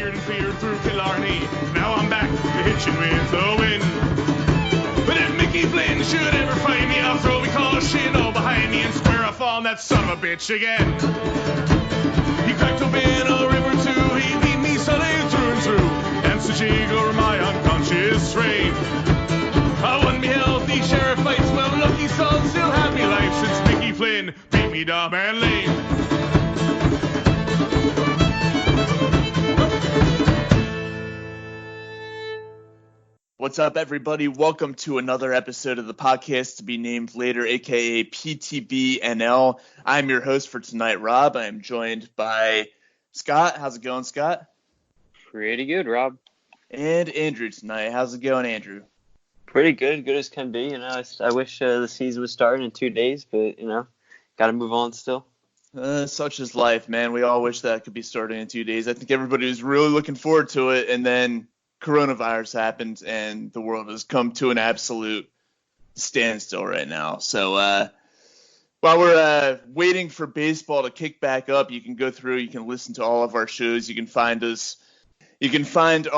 feared and feared through Killarney. Now I'm back to hitching with the wind. But if Mickey Flynn should ever find me, I'll throw me call shin all behind me and square off on that son of a bitch again. He cracked open a river too, he beat me Sunday through and through, and such jig over my unconscious frame. I won me healthy sheriff fights, well lucky son, still happy life since Mickey Flynn beat me dumb and lame. What's up, everybody? Welcome to another episode of the podcast to be named later, aka PTBNL. I'm your host for tonight, Rob. I am joined by Scott. How's it going, Scott? Pretty good, Rob. And Andrew tonight. How's it going, Andrew? Pretty good as can be. I wish the season was starting in 2 days, but got to move on still. Such is life, man. We all wish that could be starting in 2 days. I think everybody was really looking forward to it, and then coronavirus happened, and the world has come to an absolute standstill right now. So while we're waiting for baseball to kick back up, you can go through, you can listen to all of our shows. You can find us. You can find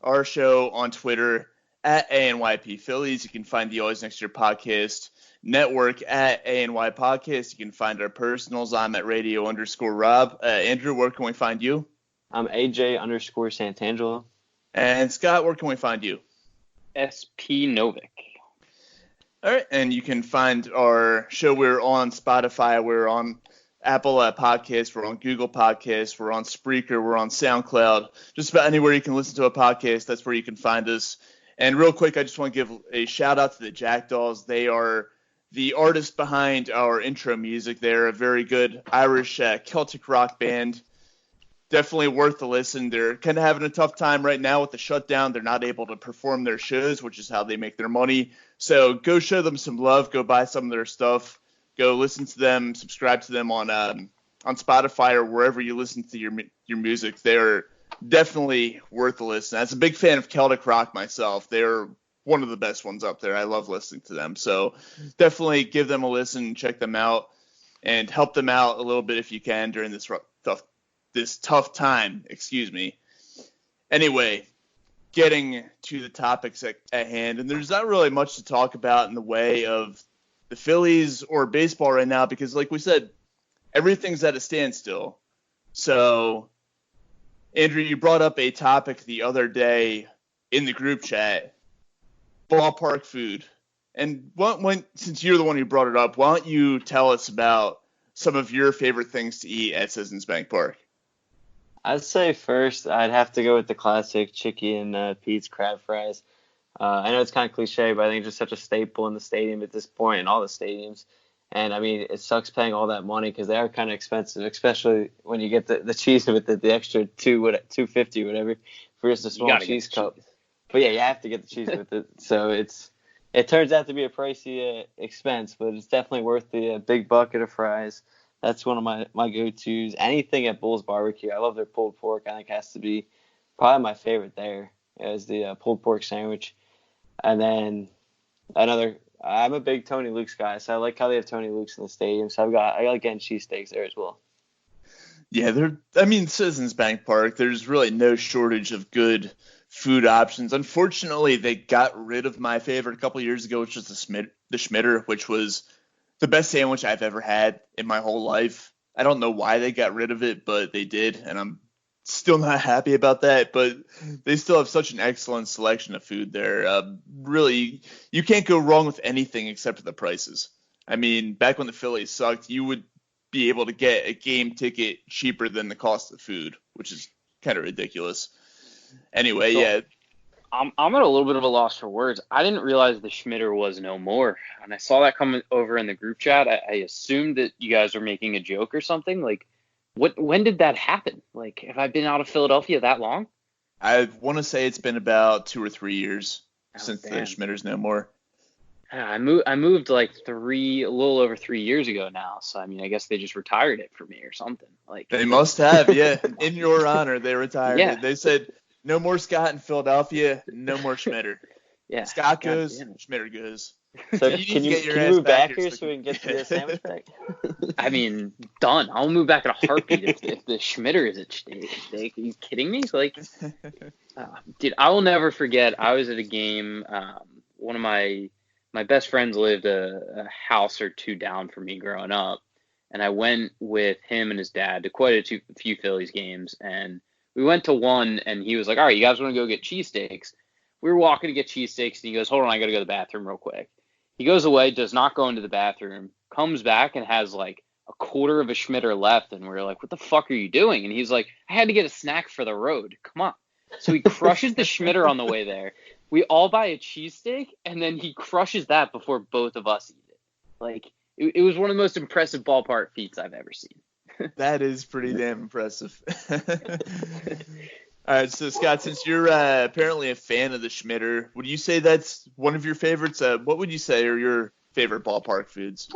our show on Twitter at ANYP Phillies. You can find the Always Next Year podcast network at ANY Podcast. You can find our personals. I'm at radio_Rob. Andrew, where can we find you? I'm AJ_Santangelo. And Scott, where can we find you? SP Novik. All right, and you can find our show. We're on Spotify. We're on Apple Podcasts. We're on Google Podcasts. We're on Spreaker. We're on SoundCloud. Just about anywhere you can listen to a podcast, that's where you can find us. And real quick, I just want to give a shout-out to the Jackdaws. They are the artists behind our intro music. They're a very good Irish Celtic rock band. Definitely worth the listen. They're kind of having a tough time right now with the shutdown. They're not able to perform their shows, which is how they make their money. So go show them some love. Go buy some of their stuff. Go listen to them. Subscribe to them on Spotify or wherever you listen to your music. They're definitely worth a listen. As a big fan of Celtic rock myself, they're one of the best ones up there. I love listening to them. So definitely give them a listen, check them out, and help them out a little bit if you can during this tough time. Anyway, getting to the topics at hand, and there's not really much to talk about in the way of the Phillies or baseball right now because, like we said, everything's at a standstill. So Andrew, you brought up a topic the other day in the group chat, ballpark food. And since you're the one who brought it up, why don't you tell us about some of your favorite things to eat at Citizens Bank Park? I'd say first I'd have to go with the classic Chicky and Pete's crab fries. I know it's kind of cliche, but I think it's just such a staple in the stadium at this point, in all the stadiums. And, I mean, it sucks paying all that money because they are kind of expensive, especially when you get the cheese with the extra $2.50 whatever for just a small cheese cup. But, yeah, you have to get the cheese with it. So it turns out to be a pricey expense, but it's definitely worth the big bucket of fries. That's one of my go-tos. Anything at Bull's Barbecue. I love their pulled pork. I think has to be probably my favorite there is the pulled pork sandwich. And then I'm a big Tony Luke's guy, so I like how they have Tony Luke's in the stadium. So I like getting cheesesteaks there as well. Yeah, Citizens Bank Park, there's really no shortage of good food options. Unfortunately, they got rid of my favorite a couple of years ago, which was the Schmitter, which was the best sandwich I've ever had in my whole life. I don't know why they got rid of it, but they did, and I'm still not happy about that. But they still have such an excellent selection of food there. Really, you can't go wrong with anything except for the prices. I mean, back when the Phillies sucked, you would be able to get a game ticket cheaper than the cost of food, which is kind of ridiculous. Anyway, So, yeah. I'm at a little bit of a loss for words. I didn't realize the Schmitter was no more. And I saw that come over in the group chat. I assumed that you guys were making a joke or something. Like, when did that happen? Like, have I been out of Philadelphia that long? I want to say it's been about 2 or 3 years since damn. the Schmitter's no more. Yeah, I moved like a little over 3 years ago now. So, I mean, I guess they just retired it for me or something. Like, They must have, yeah. In your honor, they retired Yeah. it. They said, no more Scott in Philadelphia, no more Schmitter. yeah. Scott God goes, damn it. Schmitter goes. So You need can to you get your can you ass move back back here here so so we can get to the sandwich pack? I mean, done. I'll move back in a heartbeat if the Schmitter is at stake. Are you kidding me? Like, dude, I will never forget. I was at a game. One of my best friends lived a house or two down from me growing up, and I went with him and his dad to quite a few Phillies games. And we went to one, and he was like, "All right, you guys want to go get cheesesteaks?" We were walking to get cheesesteaks, and he goes, "Hold on, I got to go to the bathroom real quick." He goes away, does not go into the bathroom, comes back and has like a quarter of a Schmitter left, and we're like, "What the fuck are you doing?" And he's like, "I had to get a snack for the road. Come on." So he crushes the Schmitter on the way there. We all buy a cheesesteak, and then he crushes that before both of us eat it. Like, it was one of the most impressive ballpark feats I've ever seen. That is pretty damn impressive. All right, so Scott, since you're apparently a fan of the Schmitter, would you say that's one of your favorites? What would you say are your favorite ballpark foods?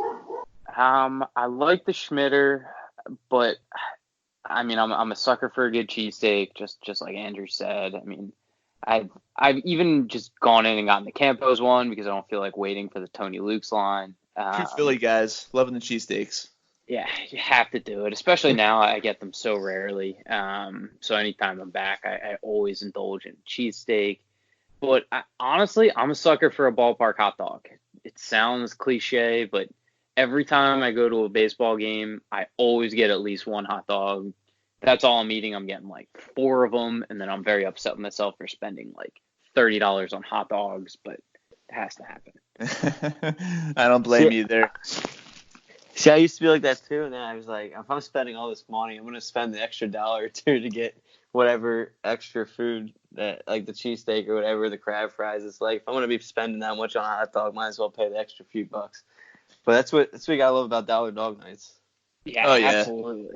I like the Schmitter, but I mean, I'm a sucker for a good cheesesteak, just like Andrew said. I mean, I've even just gone in and gotten the Campos one because I don't feel like waiting for the Tony Luke's line. True Philly guys, loving the cheesesteaks. Yeah, you have to do it, especially now. I get them so rarely. So anytime I'm back, I always indulge in cheesesteak. But honestly, I'm a sucker for a ballpark hot dog. It sounds cliche, but every time I go to a baseball game, I always get at least one hot dog. That's all I'm eating. I'm getting like 4 of them, and then I'm very upset with myself for spending like $30 on hot dogs, but it has to happen. I don't blame you there. See, I used to be like that too, and then I was like, if I'm spending all this money, I'm gonna spend the extra $1 or $2 to get whatever extra food that, like the cheesesteak or whatever, the crab fries. It's like, if I'm gonna be spending that much on a hot dog, might as well pay the extra few bucks. But that's what you gotta love about dollar dog nights. Yeah, Oh, yeah. absolutely.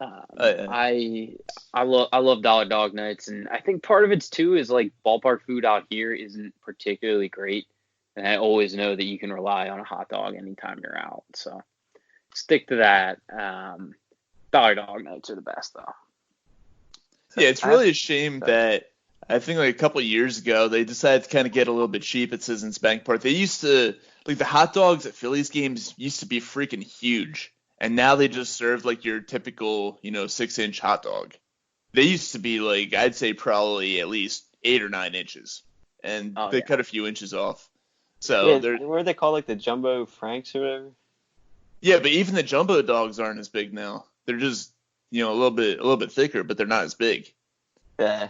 Yeah. I love dollar dog nights, and I think part of it's too is like ballpark food out here isn't particularly great, and I always know that you can rely on a hot dog anytime you're out. So stick to that. Dollar dog nights are the best though. Yeah, it's really a shame that I think like a couple of years ago they decided to kind of get a little bit cheap at Citizens Bank Park. They used to, like, the hot dogs at Phillies games used to be freaking huge, and now they just serve like your typical 6-inch hot dog. They used to be like, I'd say probably at least 8 or 9 inches, and they cut a few inches off. So what are they called, like the jumbo franks or whatever? Yeah, but even the jumbo dogs aren't as big now. They're just a little bit thicker, but they're not as big. Yeah.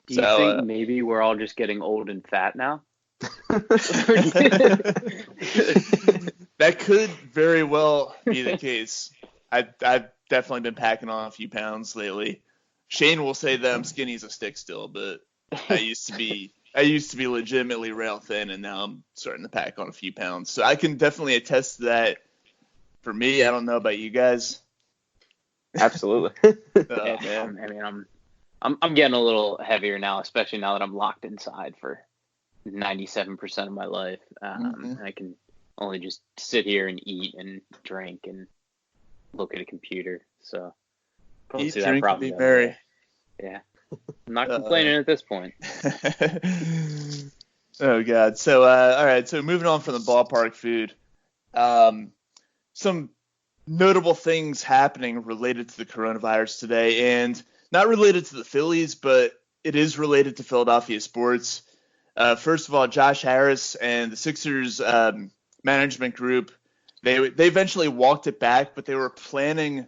Do you think maybe we're all just getting old and fat now? That could very well be the case. I've definitely been packing on a few pounds lately. Shane will say that I'm skinny as a stick still, but I used to be legitimately rail thin, and now I'm starting to pack on a few pounds. So I can definitely attest to that. For me, I don't know about you guys. Absolutely. Man. I mean, I'm getting a little heavier now, especially now that I'm locked inside for 97% of my life. I can only just sit here and eat and drink and look at a computer. So I don't Eat, see drink, that problem. and be merry. Yeah. I'm not complaining at this point. Oh God. So all right. So moving on from the ballpark food, some notable things happening related to the coronavirus today, and not related to the Phillies, but it is related to Philadelphia sports. First of all, Josh Harris and the Sixers management group, they eventually walked it back, but they were planning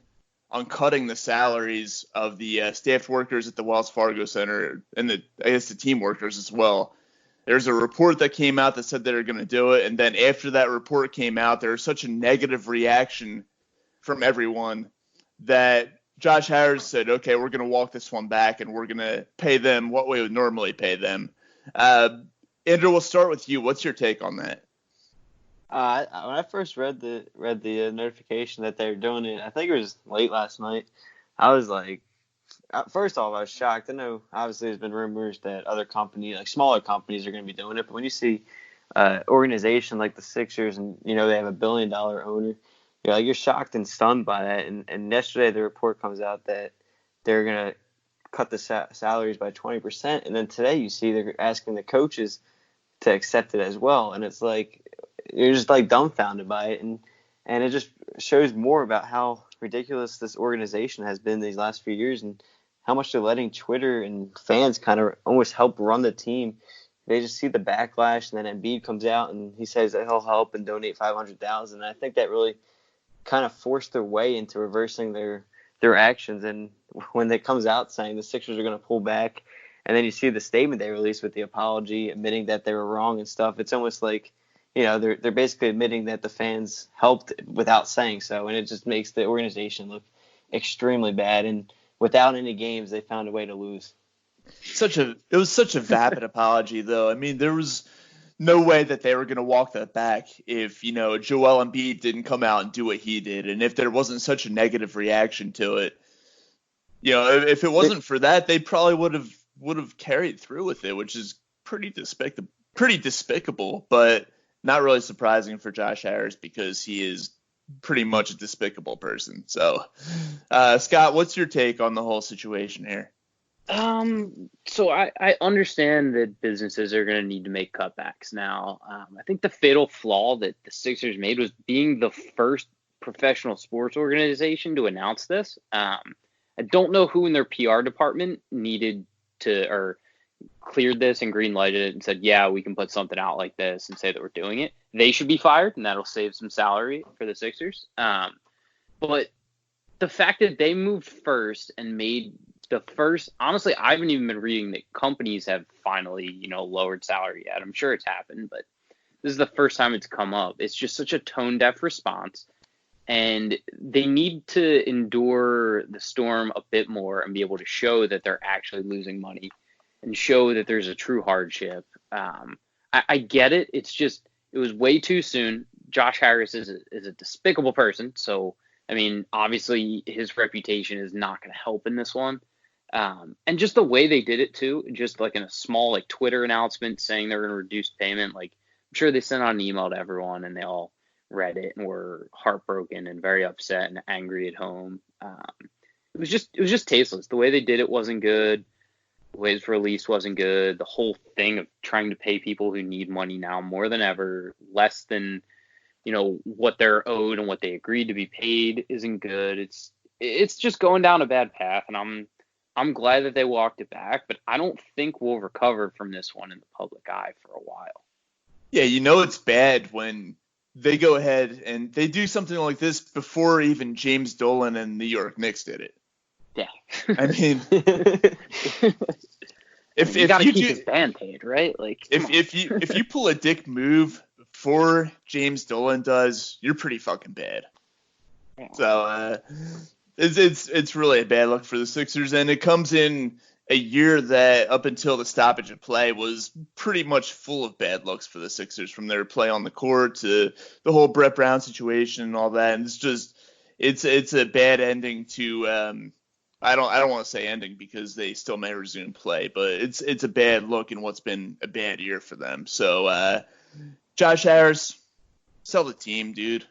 on cutting the salaries of the staff workers at the Wells Fargo Center and the team workers as well. There's a report that came out that said they were going to do it, and then after that report came out, there was such a negative reaction from everyone that Josh Harris said, okay, we're going to walk this one back, and we're going to pay them what we would normally pay them. Andrew, we'll start with you. What's your take on that? When I first read the notification that they were doing it, I think it was late last night. I was like, first off, I was shocked. I know obviously there's been rumors that other companies, like smaller companies, are going to be doing it, but when you see organization like the Sixers and they have $1 billion owner, you're shocked and stunned by that. And yesterday the report comes out that they're going to cut the salaries by 20%, and then today you see they're asking the coaches to accept it as well. And it's like you're just like dumbfounded by it, and it just shows more about how ridiculous this organization has been these last few years, and how much they're letting Twitter and fans kind of almost help run the team. They just see the backlash, and then Embiid comes out and he says that he'll help and donate $500,000. I think that really kind of forced their way into reversing their actions. And when it comes out saying the Sixers are going to pull back, and then you see the statement they released with the apology, admitting that they were wrong and stuff, it's almost like, they're basically admitting that the fans helped without saying so, and it just makes the organization look extremely bad. And without any games, they found a way to lose. It was such a vapid apology, though. I mean, there was no way that they were going to walk that back if, Joel Embiid didn't come out and do what he did, and if there wasn't such a negative reaction to it. If it wasn't for that, they probably would have carried through with it, which is pretty despicable, but not really surprising for Josh Harris because he is pretty much a despicable person. So, Scott, what's your take on the whole situation here? So I understand that businesses are going to need to make cutbacks now. I think the fatal flaw that the Sixers made was being the first professional sports organization to announce this. I don't know who in their PR department needed to or cleared this and green lighted it and said, yeah, we can put something out like this and say that we're doing it. They should be fired, and that'll save some salary for the Sixers. But the fact that they moved first and made the first, honestly, I haven't even been reading that companies have finally, lowered salary yet. I'm sure it's happened, but this is the first time it's come up. It's just such a tone deaf response, and they need to endure the storm a bit more and be able to show that they're actually losing money and show that there's a true hardship. I get it. It's just, it was way too soon. Josh Harris is a despicable person. So, I mean, obviously his reputation is not going to help in this one. And just the way they did it too, just like in a small Twitter announcement saying they're going to reduce payment. I'm sure they sent out an email to everyone and they all read it and were heartbroken and very upset and angry at home. It was just tasteless. The way they did it wasn't good. The way it's released wasn't good. The whole thing of trying to pay people who need money now more than ever, less than, what they're owed and what they agreed to be paid isn't good. It's just going down a bad path, and I'm glad that they walked it back, but I don't think we'll recover from this one in the public eye for a while. Yeah, it's bad when they go ahead and they do something like this before even James Dolan and New York Knicks did it. Yeah. I mean, if you gotta keep his band paid, right? If you pull a dick move before James Dolan does, you're pretty fucking bad. Yeah. So it's really a bad look for the Sixers, and it comes in a year that up until the stoppage of play was pretty much full of bad looks for the Sixers, from their play on the court to the whole Brett Brown situation and all that. And it's a bad ending to I don't want to say ending because they still may resume play, but it's a bad look in what's been a bad year for them. So Josh Harris, sell the team, dude.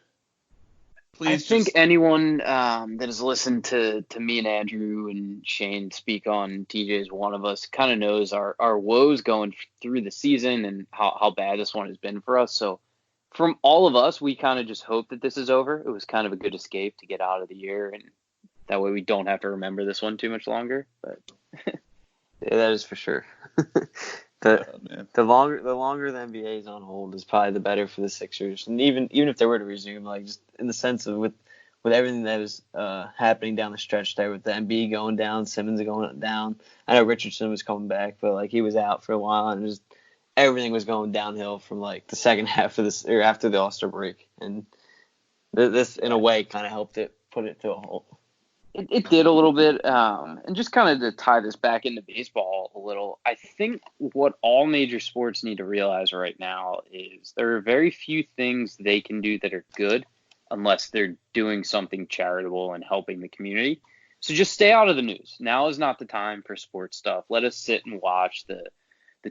Please. I think anyone that has listened to me and Andrew and Shane speak on TJ's One of Us kind of knows our woes going through the season and how bad this one has been for us. So from all of us, we kind of just hope that this is over. It was kind of a good escape to get out of the year, and that way we don't have to remember this one too much longer. But yeah, that is for sure. The longer the NBA is on hold is probably the better for the Sixers. And even if they were to resume, just in the sense of with everything that was happening down the stretch there, with the Embiid going down, Simmons going down. I know Richardson was coming back, but he was out for a while, and just everything was going downhill from the second half of this, or after the All-Star break. And this in a way kind of helped it put it to a halt. It did a little bit, and just kind of to tie this back into baseball a little, I think what all major sports need to realize right now is there are very few things they can do that are good unless they're doing something charitable and helping the community. So just stay out of the news. Now is not the time for sports stuff. Let us sit and watch the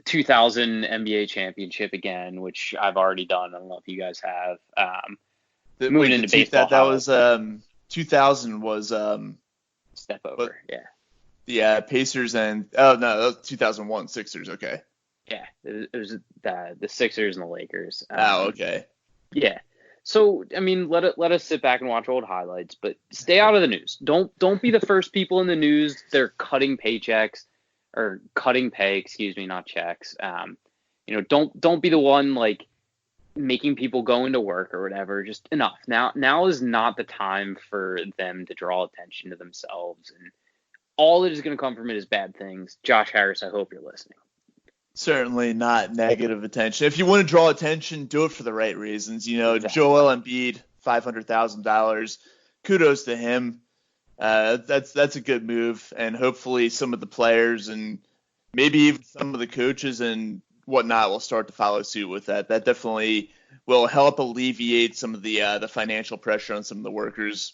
2000 NBA championship again, which I've already done. I don't know if you guys have. Moving into baseball. That was 2000 was step over. Yeah. The Pacers and that was 2001 Sixers. Okay. Yeah, it was the Sixers and the Lakers. Okay. Yeah. So I mean, let us sit back and watch old highlights, but stay out of the news. Don't be the first people in the news. They're cutting paychecks or cutting pay, excuse me, not checks. Don't be the one like making people go into work or whatever. Just enough. Now is not the time for them to draw attention to themselves, and all that is going to come from it is bad things. Josh Harris, I hope you're listening. Certainly not negative attention. If you want to draw attention, do it for the right reasons. Exactly. Joel Embiid, $500,000. Kudos to him. That's a good move, and hopefully some of the players and maybe even some of the coaches and whatnot will start to follow suit with that. That definitely will help alleviate some of the financial pressure on some of the workers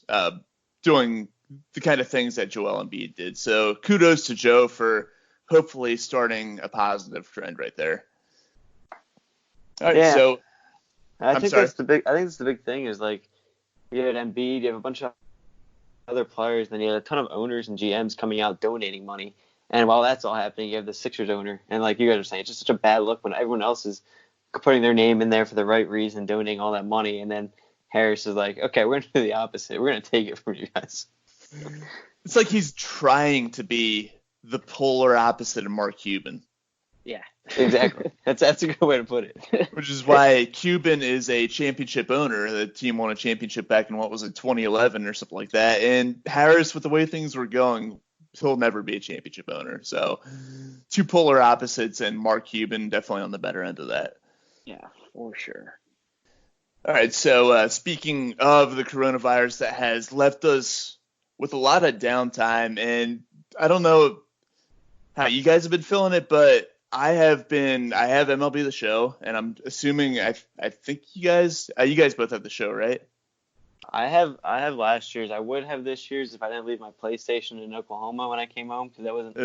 doing the kind of things that Joel Embiid did. So kudos to Joe for hopefully starting a positive trend right there. All right, Yeah. so I think sorry. that's the big thing is like you had Embiid, you have a bunch of other players, then you had a ton of owners and GMs coming out donating money. And while that's all happening, you have the Sixers owner, and like you guys are saying, it's just such a bad look when everyone else is putting their name in there for the right reason, donating all that money, and then Harris is like, okay, we're gonna do the opposite. We're gonna take it from you guys. It's like he's trying to be the polar opposite of Mark Cuban. Yeah, exactly. That's a good way to put it. Which is why Cuban is a championship owner. The team won a championship back in 2011 or something like that. And Harris, with the way things were going, he'll never be a championship owner. So two polar opposites, and Mark Cuban definitely on the better end of that. Yeah, for sure. All right, so speaking of the coronavirus that has left us with a lot of downtime, and I don't know how you guys have been feeling it, but I have MLB The Show, and I'm assuming I think you guys both have the show, right? I have last year's. I would have this year's if I didn't leave my PlayStation in Oklahoma when I came home, because I wasn't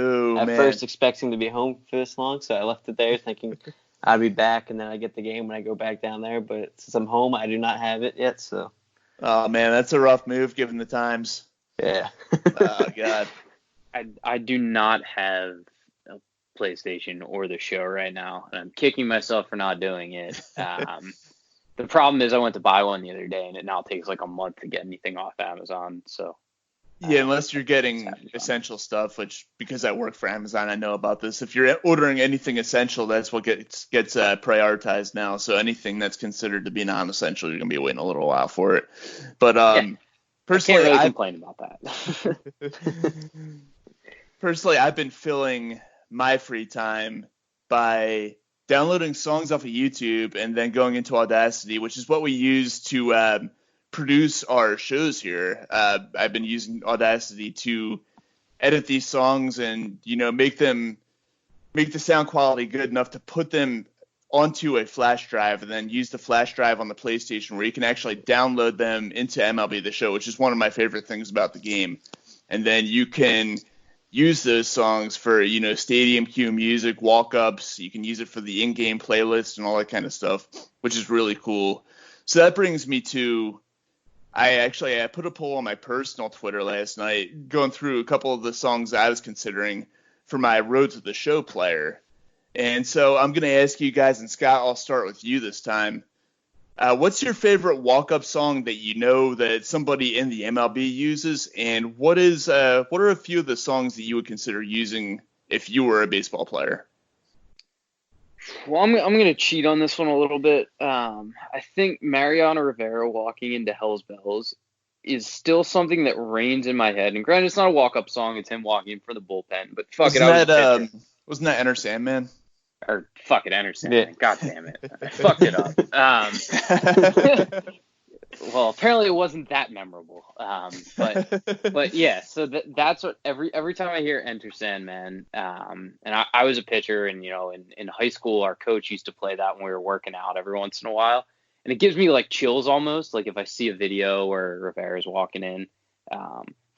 first expecting to be home for this long, so I left it there thinking I'd be back and then I get the game when I go back down there. But since I'm home, I do not have it yet. So. Oh man, that's a rough move given the times. Yeah. Oh god. I do not have a PlayStation or the show right now, and I'm kicking myself for not doing it. The problem is I went to buy one the other day, and it now takes like a month to get anything off Amazon. So yeah, unless you're getting essential stuff, which because I work for Amazon, I know about this. If you're ordering anything essential, that's what gets prioritized now. So anything that's considered to be non-essential, you're gonna be waiting a little while for it. But personally, I can't really complain about that. Personally, I've been filling my free time by downloading songs off of YouTube and then going into Audacity, which is what we use to produce our shows here. I've been using Audacity to edit these songs and, make the sound quality good enough to put them onto a flash drive and then use the flash drive on the PlayStation where you can actually download them into MLB The Show, which is one of my favorite things about the game. And then you can use those songs for, stadium cue music, walk-ups. You can use it for the in-game playlist and all that kind of stuff, which is really cool. So that brings me to, I put a poll on my personal Twitter last night going through a couple of the songs I was considering for my Road to the Show player. And so I'm going to ask you guys, and Scott, I'll start with you this time. What's your favorite walk-up song that you know that somebody in the MLB uses, and what are a few of the songs that you would consider using if you were a baseball player? Well, I'm going to cheat on this one a little bit. I think Mariano Rivera walking into Hell's Bells is still something that reigns in my head. And granted, it's not a walk-up song; it's him walking for the bullpen. But fuck it, I was a pitcher. Wasn't that Enter Sandman? Or fuck it, Enter Sandman. Yeah. God damn it, I fucked it up. Well, apparently it wasn't that memorable. But yeah, so that's what every time I hear Enter Sandman, and I was a pitcher, and in high school our coach used to play that when we were working out every once in a while, and it gives me like chills almost, like if I see a video where Rivera's walking in.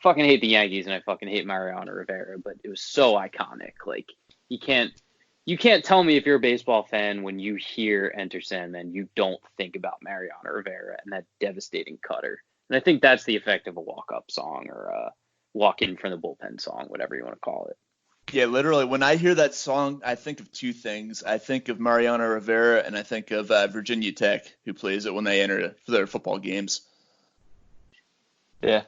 Fucking hate the Yankees and I fucking hate Mariano Rivera, but it was so iconic. Like you can't tell me if you're a baseball fan when you hear Enter Sandman, you don't think about Mariano Rivera and that devastating cutter. And I think that's the effect of a walk-up song or a walk-in from the bullpen song, whatever you want to call it. Yeah, literally, when I hear that song, I think of two things. I think of Mariano Rivera, and I think of Virginia Tech, who plays it when they enter for their football games. Yeah.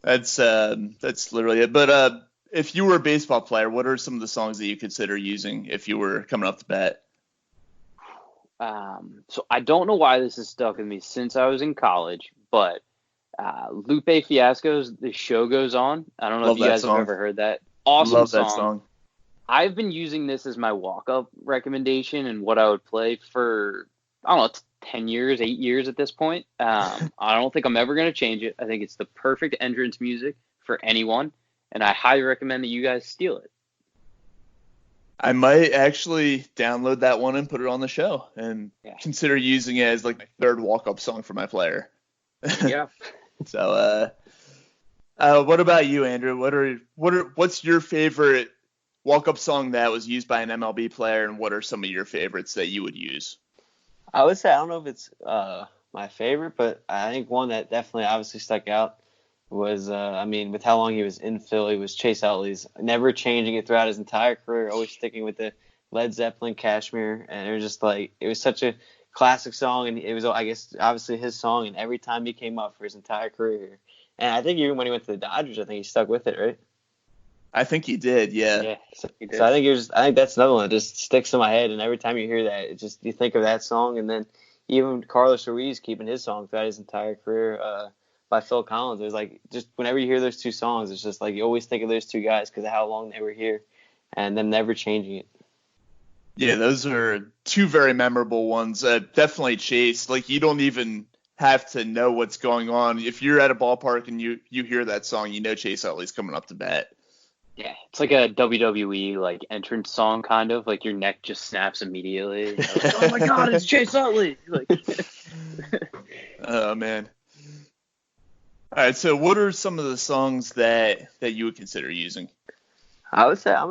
That's literally it. But if you were a baseball player, what are some of the songs that you consider using if you were coming off the bat? So I don't know why this has stuck with me since I was in college, but Lupe Fiasco's "The Show Goes On." I don't know Love if you that guys song. have ever heard that. Awesome Love that song. song. I've been using this as my walk-up recommendation and what I would play for, I don't know, it's 10 years, 8 years at this point. I don't think I'm ever going to change it. I think it's the perfect entrance music for anyone, and I highly recommend that you guys steal it. I might actually download that one and put it on the show and consider using it as like my third walk-up song for my player. Yeah. So, what about you, Andrew? What's your favorite walk-up song that was used by an MLB player, and what are some of your favorites that you would use? I would say I don't know if it's my favorite, but I think one that definitely obviously stuck out was, with how long he was in Philly, was Chase Utley's never changing it throughout his entire career, always sticking with the Led Zeppelin Kashmir. And it was just like, it was such a classic song, and it was, I guess, obviously his song, and every time he came up for his entire career. And I think even when he went to the Dodgers, I think he stuck with it, right? I think he did, yeah. Yeah. So I think that's another one that just sticks in my head, and every time you hear that, it just, you think of that song. And then even Carlos Ruiz keeping his song throughout his entire career, by Phil Collins. It was like, just whenever you hear those two songs, it's just like you always think of those two guys because of how long they were here and them never changing it. Yeah, those are two very memorable ones. Definitely Chase. Like, you don't even have to know what's going on. If you're at a ballpark and you hear that song, you know Chase Utley's coming up to bat. Yeah, it's like a WWE like entrance song, kind of like your neck just snaps immediately. Like, oh my God, it's Chase Utley! Like, oh man. All right, so what are some of the songs that you would consider using? I would say I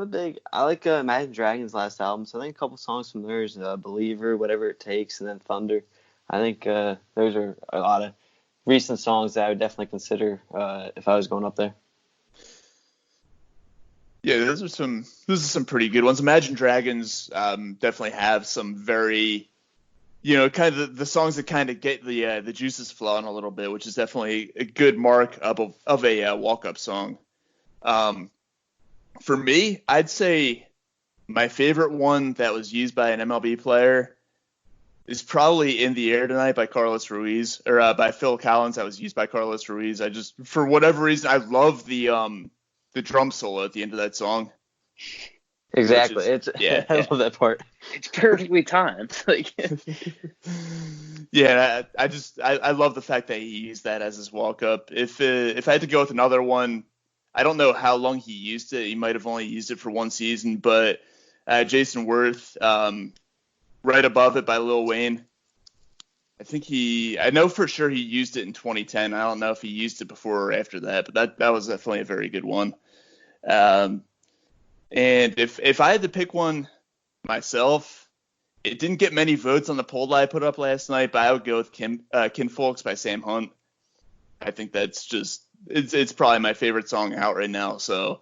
like Imagine Dragons' last album, so I think a couple songs from theirs, Believer, Whatever It Takes, and then Thunder. I think those are a lot of recent songs that I would definitely consider if I was going up there. Yeah, those are some pretty good ones. Imagine Dragons definitely have some very, kind of the songs that kind of get the juices flowing a little bit, which is definitely a good mark of a walk-up song. For me, I'd say my favorite one that was used by an MLB player is probably In the Air Tonight by Carlos Ruiz, or by Phil Collins. That was used by Carlos Ruiz. I just, for whatever reason, I love the drum solo at the end of that song. Exactly. I love that part. It's perfectly timed. Like, yeah, I love the fact that he used that as his walk-up. If I had to go with another one, I don't know how long he used it. He might have only used it for one season, but Jason Worth, Right Above It by Lil Wayne. I know for sure he used it in 2010. I don't know if he used it before or after that, but that was definitely a very good one. And if I had to pick one myself, it didn't get many votes on the poll that I put up last night, but I would go with Kinfolks by Sam Hunt. I think that's just, it's probably my favorite song out right now. So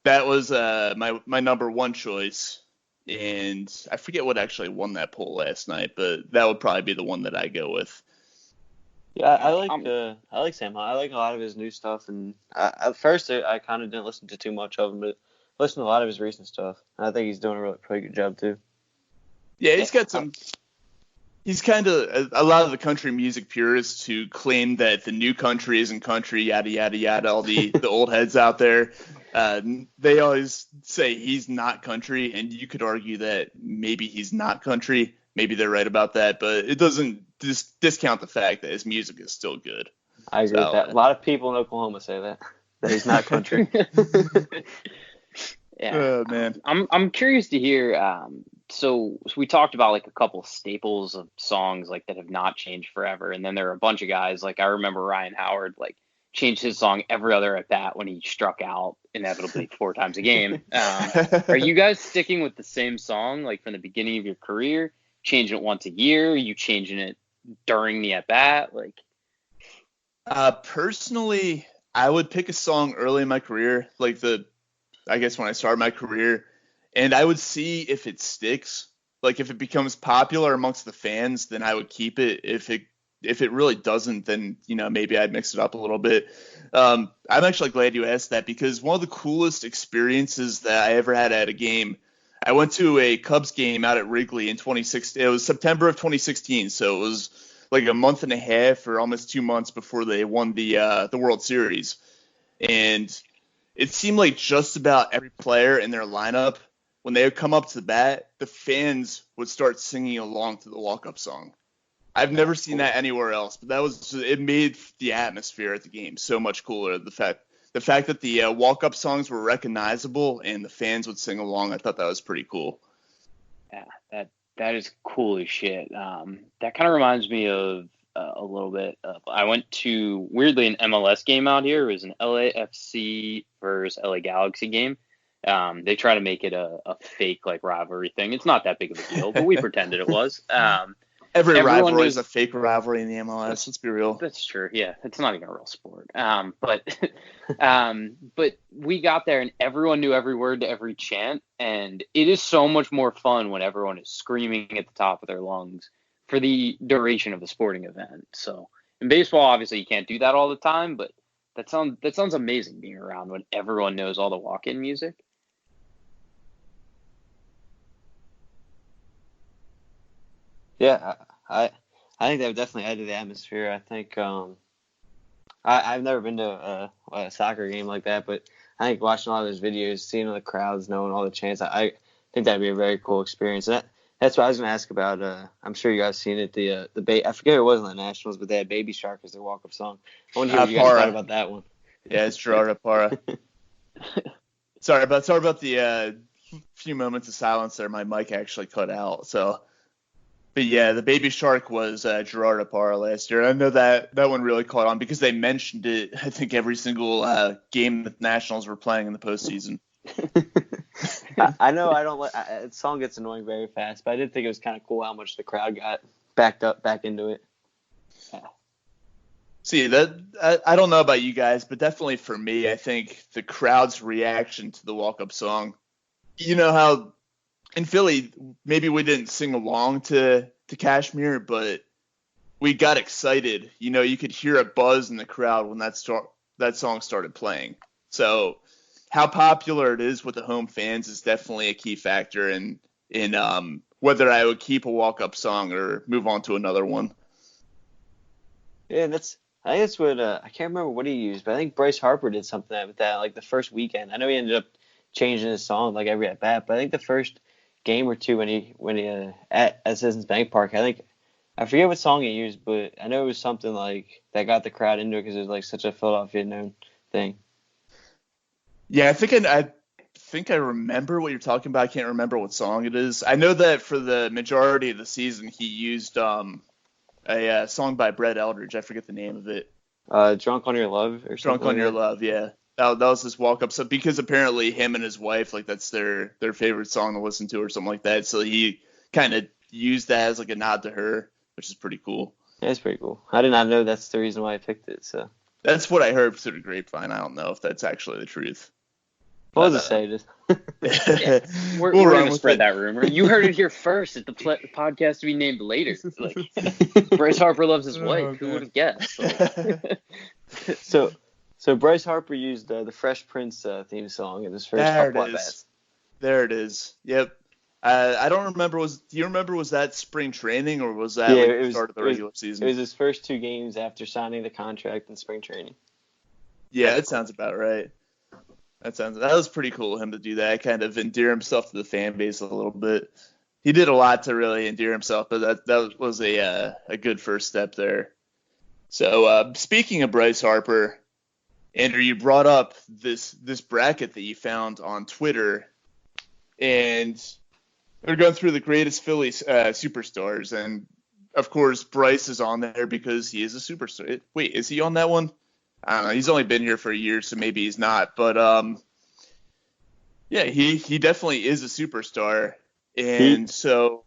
that was my number one choice. And I forget what actually won that poll last night, but that would probably be the one that I go with. Yeah, I like Sam Hunt. I like a lot of his new stuff, and at first I kind of didn't listen to too much of him, but I listened to a lot of his recent stuff. And I think he's doing a pretty good job too. Yeah, he's got some. He's kind of a lot of the country music purists who claim that the new country isn't country, yada yada yada. All the old heads out there, they always say he's not country, and you could argue that maybe he's not country. Maybe they're right about that, but it doesn't discount the fact that his music is still good. I agree with that. A lot of people in Oklahoma say that he's not country. Yeah. Oh man. I'm curious to hear. So we talked about like a couple staples of songs like that have not changed forever, and then there are a bunch of guys like I remember Ryan Howard like changed his song every other at bat when he struck out inevitably 4 times a game. Are you guys sticking with the same song like from the beginning of your career? Changing it once a year? Are you changing it during the at bat? Like, personally, I would pick a song early in my career, like the I guess when I started my career, and I would see if it sticks. Like if it becomes popular amongst the fans, then I would keep it. If it really doesn't, then maybe I'd mix it up a little bit. I'm actually glad you asked that, because one of the coolest experiences that I ever had at a game, I went to a Cubs game out at Wrigley in 2016. It was September of 2016, so it was like a month and a half or almost 2 months before they won the World Series, and it seemed like just about every player in their lineup, when they would come up to the bat, the fans would start singing along to the walk-up song. I've never seen that anywhere else, but it made the atmosphere at the game so much cooler. The fact that the walk-up songs were recognizable and the fans would sing along, I thought that was pretty cool. Yeah, that is cool as shit. That kind of reminds me of a little bit. I went to, weirdly, an MLS game out here. It was an LAFC versus LA Galaxy game. They try to make it a fake like rivalry thing. It's not that big of a deal, but we pretended it was. Every rivalry is a fake rivalry in the MLS. Let's be real. That's true. Yeah, it's not even a real sport. But we got there and everyone knew every word to every chant, and it is so much more fun when everyone is screaming at the top of their lungs for the duration of the sporting event. So in baseball, obviously you can't do that all the time, but that sounds amazing being around when everyone knows all the walk-in music. Yeah, I think that would definitely add to the atmosphere. I think I've never been to a soccer game like that, but I think watching all those videos, seeing all the crowds, knowing all the chants, I think that'd be a very cool experience. And that's what I was going to ask about. I'm sure you guys seen it. I forget who it was in the Nationals, but they had Baby Shark as their walk-up song. I wonder what you guys thought about that one. Yeah, it's Gerard Parra. Sorry about the few moments of silence there. My mic actually cut out. So, but yeah, the Baby Shark was Gerard Parra last year. I know that one really caught on because they mentioned it. I think every single game that the Nationals were playing in the postseason. I know I don't like the song gets annoying very fast, but I did think it was kind of cool how much the crowd got back into it. Yeah. See, I don't know about you guys, but definitely for me, I think the crowd's reaction to the walk-up song. You know how in Philly, maybe we didn't sing along to Kashmir, but we got excited. You could hear a buzz in the crowd when that song started playing. So how popular it is with the home fans is definitely a key factor in whether I would keep a walk-up song or move on to another one. Yeah, I think that's what I can't remember what he used, but I think Bryce Harper did something with that, like the first weekend. I know he ended up changing his song like every at bat, but I think the first game or two when he at Citizens Bank Park, I forget what song he used, but I know it was something like that got the crowd into it because it was like such a Philadelphia known thing. Yeah, I think I remember what you're talking about. I can't remember what song it is. I know that for the majority of the season he used a song by Brett Eldridge. I forget the name of it. Drunk on Your Love or something. Drunk on Your Love, yeah. That was his walk-up. So because apparently him and his wife, like that's their favorite song to listen to or something like that. So he kind of used that as like a nod to her, which is pretty cool. Yeah, it's pretty cool. I did not know that's the reason why I picked it. So that's what I heard through the grapevine. I don't know if that's actually the truth. What was it say? Just yeah, we're going to spread that rumor. You heard it here first at the podcast to be named later. Like, Bryce Harper loves his wife. Okay. Who would have guessed? Like, So Bryce Harper used the Fresh Prince theme song in his first couple at bats. There it is. Yep. I don't remember. Do you remember? Was that spring training or was that the start of the regular season? It was his first 2 games after signing the contract in spring training. Yeah, that sounds about right. That was pretty cool of him to do that. Kind of endear himself to the fan base a little bit. He did a lot to really endear himself, but that was a good first step there. So speaking of Bryce Harper, Andrew, you brought up this bracket that you found on Twitter, and they're going through the greatest Philly superstars, and of course Bryce is on there because he is a superstar. Wait, is he on that one? I don't know. He's only been here for a year, so maybe he's not. But yeah, he definitely is a superstar, and so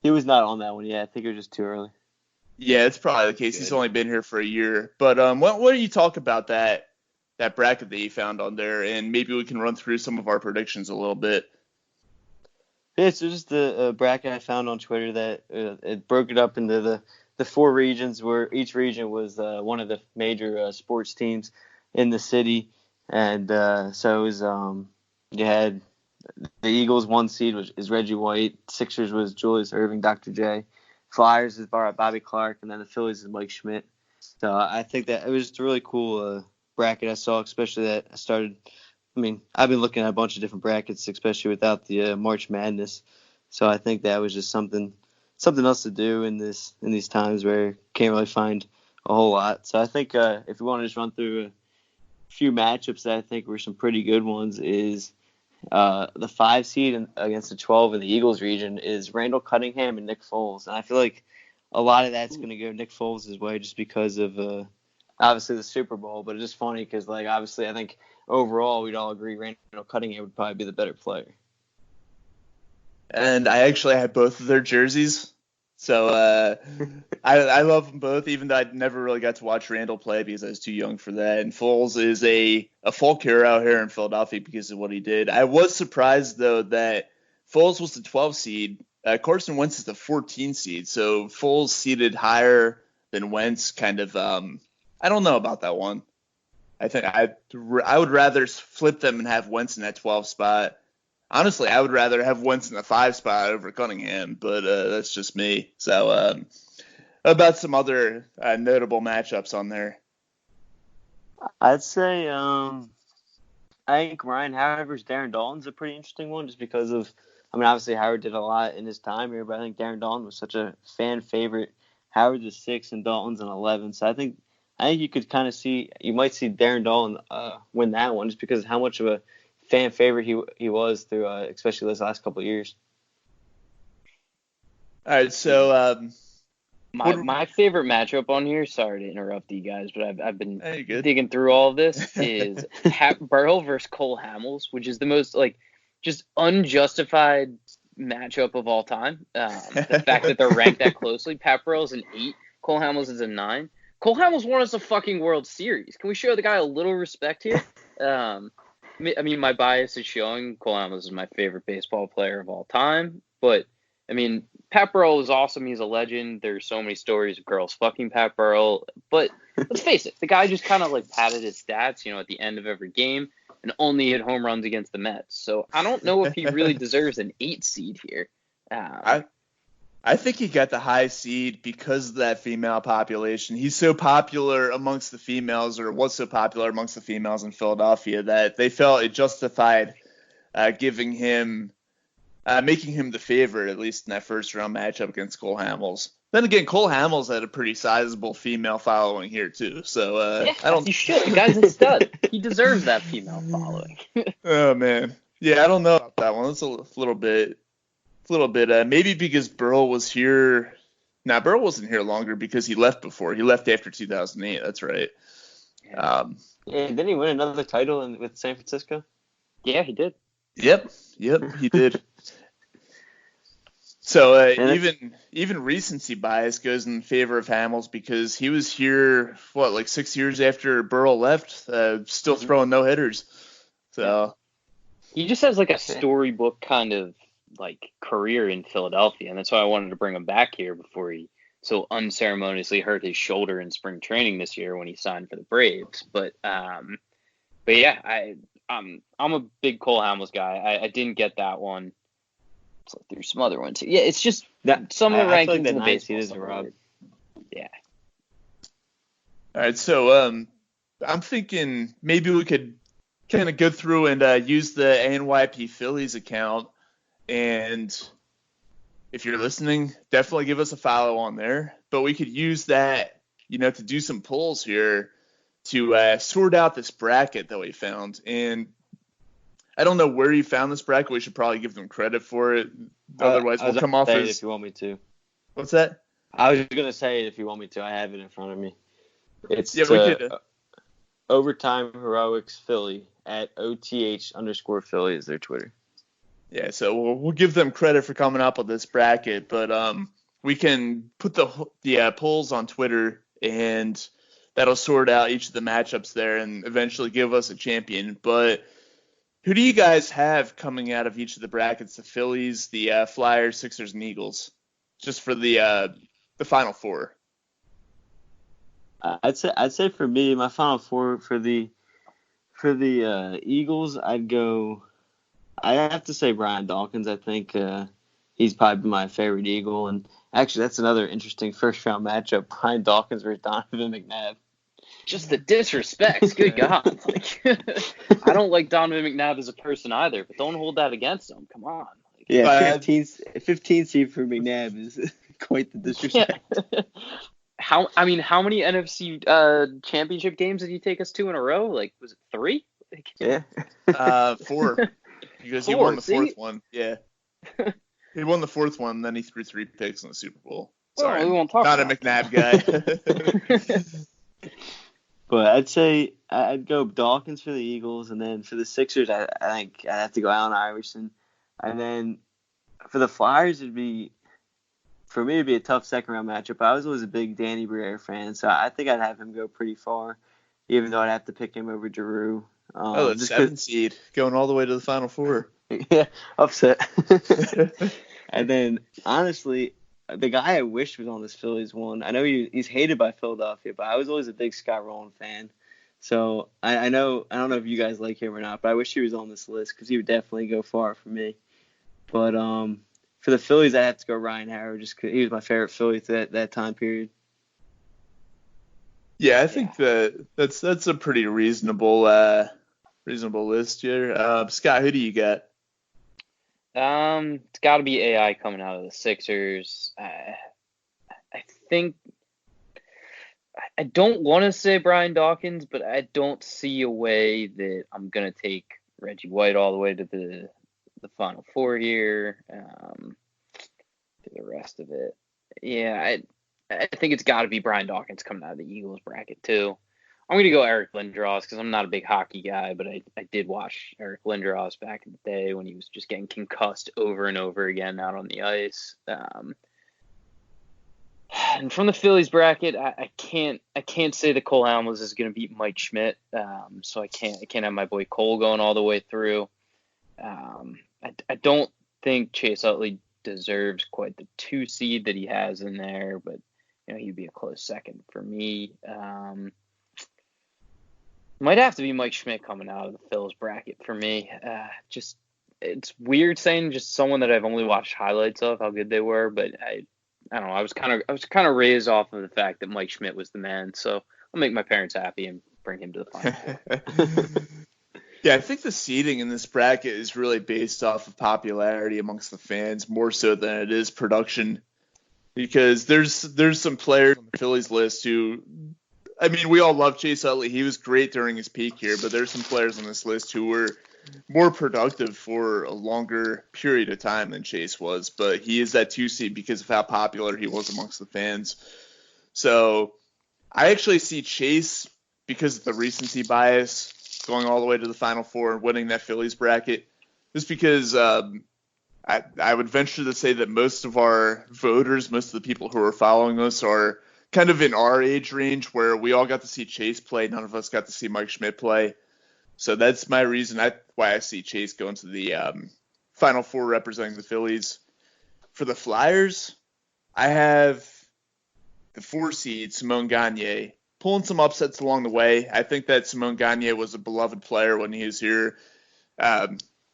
he was not on that one. Yeah, I think it was just too early. Yeah, it's probably the case. He's only been here for a year. But what do you talk about that? that bracket that you found on there, and maybe we can run through some of our predictions a little bit. Yeah, so just the bracket I found on Twitter that it broke it up into the 4 regions, where each region was one of the major sports teams in the city. And so it was you had the Eagles 1 seed, which is Reggie White. Sixers was Julius Erving, Dr. J. Flyers is Bobby Clark, and then the Phillies is Mike Schmidt. So I think that it was just a really cool bracket I saw, especially that I started. I mean, I've been looking at a bunch of different brackets, especially without the March Madness. So I think that was just something else to do in these times where you can't really find a whole lot. So I think if we want to just run through a few matchups that I think were some pretty good ones, is the 5 seed against the 12 in the Eagles region is Randall Cunningham and Nick Foles. And I feel like a lot of that's going to go Nick Foles' way just because of obviously the Super Bowl. But it's just funny because, like, obviously I think overall we'd all agree Randall Cunningham would probably be the better player. And I actually had both of their jerseys. So I love them both, even though I never really got to watch Randall play because I was too young for that. And Foles is a folk hero out here in Philadelphia because of what he did. I was surprised, though, that Foles was the 12 seed. Carson Wentz is the 14 seed. So Foles seeded higher than Wentz, kind of. I don't know about that one. I think I would rather flip them and have Wentz in that 12 spot. Honestly, I would rather have Wentz in the 5 spot over Cunningham, but that's just me. So about some other notable matchups on there. I'd say I think Ryan Howard versus Darren Dalton's a pretty interesting one just because of, I mean, obviously Howard did a lot in his time here, but I think Darren Dalton was such a fan favorite. Howard's a 6 and Dalton's an 11, so I think you could kind of see, you might see Darren Dalton win that one just because of how much of a fan favorite he was through especially those last couple of years. All right, so my favorite matchup on here, sorry to interrupt you guys, but I've been digging through all of this, is Burrow versus Cole Hamels, which is the most just unjustified matchup of all time. The fact that they're ranked that closely. Pat Burrell's an 8, Cole Hamels is a 9. Cole Hamels won us a fucking World Series. Can we show the guy a little respect here? I mean, my bias is showing Cole Hamels is my favorite baseball player of all time. But, I mean, Pat Burrell is awesome. He's a legend. There's so many stories of girls fucking Pat Burrell. But let's face it, the guy just kind of padded his stats, at the end of every game and only hit home runs against the Mets. So I don't know if he really deserves an 8 seed here. I think he got the high seed because of that female population. He's so popular amongst the females, or was so popular amongst the females in Philadelphia, that they felt it justified making him the favorite, at least in that first round matchup against Cole Hamels. Then again, Cole Hamels had a pretty sizable female following here too. So I don't. You should. The guy's a stud. He deserves that female following. Oh man, yeah, I don't know about that one. It's a little bit. Maybe because Burrow was here. Now, Burrow wasn't here longer because he left before. He left after 2008. That's right. Yeah, didn't he win another title with San Francisco? Yeah, he did. Yep, he did. So even recency bias goes in favor of Hamels because he was here, 6 years after Burrow left, still throwing no-hitters. So he just has a storybook kind of career in Philadelphia, and that's why I wanted to bring him back here before he so unceremoniously hurt his shoulder in spring training this year when he signed for the Braves. But yeah, I'm a big Cole Hamels guy. I didn't get that one. Let's look through some other ones. Yeah, it's just that some of the rankings in the baseball is Rob. Yeah. All right, so I'm thinking maybe we could kind of go through and use the ANYP Phillies account. And if you're listening, definitely give us a follow on there. But we could use that, to do some polls here to sort out this bracket that we found. And I don't know where you found this bracket. We should probably give them credit for it. Otherwise, we'll come off as... if you want me to. What's that? I was going to say it if you want me to. I have it in front of me. It's we could, Overtime Heroics Philly at OTH_Philly is their Twitter. Yeah, so we'll give them credit for coming up with this bracket, but we can put the polls on Twitter, and that'll sort out each of the matchups there and eventually give us a champion. But who do you guys have coming out of each of the brackets? The Phillies, the Flyers, Sixers, and Eagles, just for the Final Four. I'd say for me, my Final Four for the Eagles, I'd have to say Brian Dawkins. I think he's probably my favorite Eagle, and actually that's another interesting first round matchup: Brian Dawkins versus Donovan McNabb. Just the disrespect. Good God. Like, I don't like Donovan McNabb as a person either, but don't hold that against him. Come on. Like, Yeah, 15 seed for McNabb is quite the disrespect. Yeah. How many NFC championship games did he take us to in a row? Like, was it 3? Like, Yeah. 4. Because he 4, won the see? 4th one. Yeah. He won the 4th one, then he threw 3 picks in the Super Bowl. Sorry, well, we won't talk not a about McNabb guy. But I'd say I'd go Dawkins for the Eagles, and then for the Sixers, I think I'd have to go Allen Iverson. And then for the Flyers, it'd be a tough second-round matchup. I was always a big Danny Briere fan, so I think I'd have him go pretty far, even though I'd have to pick him over Giroux. The 7th seed, going all the way to the Final Four. Yeah, upset. And then, honestly, the guy I wish was on this Phillies one, I know he's hated by Philadelphia, but I was always a big Scott Rowland fan. So I don't know if you guys like him or not, but I wish he was on this list because he would definitely go far for me. But for the Phillies, I have to go Ryan Harrow just because he was my favorite Philly that time period. Yeah, I think that's a pretty reasonable list here. Scott, who do you got? It's got to be AI coming out of the Sixers. I think I don't want to say Brian Dawkins, but I don't see a way that I'm gonna take Reggie White all the way to the Final Four here. For the rest of it, yeah, I think it's got to be Brian Dawkins coming out of the Eagles bracket too. I'm going to go Eric Lindros because I'm not a big hockey guy, but I did watch Eric Lindros back in the day when he was just getting concussed over and over again out on the ice. And from the Phillies bracket, I can't say that Cole Hamels is going to beat Mike Schmidt, so I can't have my boy Cole going all the way through. I don't think Chase Utley deserves quite the 2 seed that he has in there, but he'd be a close second for me. Might have to be Mike Schmidt coming out of the Phillies bracket for me. Just it's weird saying just someone that I've only watched highlights of how good they were, but I don't know. I was kind of raised off of the fact that Mike Schmidt was the man, so I'll make my parents happy and bring him to the Final Four. Yeah, I think the seeding in this bracket is really based off of popularity amongst the fans more so than it is production, because there's some players on the Phillies list who. I mean, we all love Chase Utley. He was great during his peak here, but there's some players on this list who were more productive for a longer period of time than Chase was. But he is that 2 seed because of how popular he was amongst the fans. So I actually see Chase, because of the recency bias, going all the way to the Final Four and winning that Phillies bracket. Just because I would venture to say that most of our voters, most of the people who are following us are kind of in our age range where we all got to see Chase play. None of us got to see Mike Schmidt play. So that's my reason why I see Chase going to the Final Four representing the Phillies. For the Flyers, I have the 4 seed, Simone Gagne, pulling some upsets along the way. I think that Simone Gagne was a beloved player when he was here.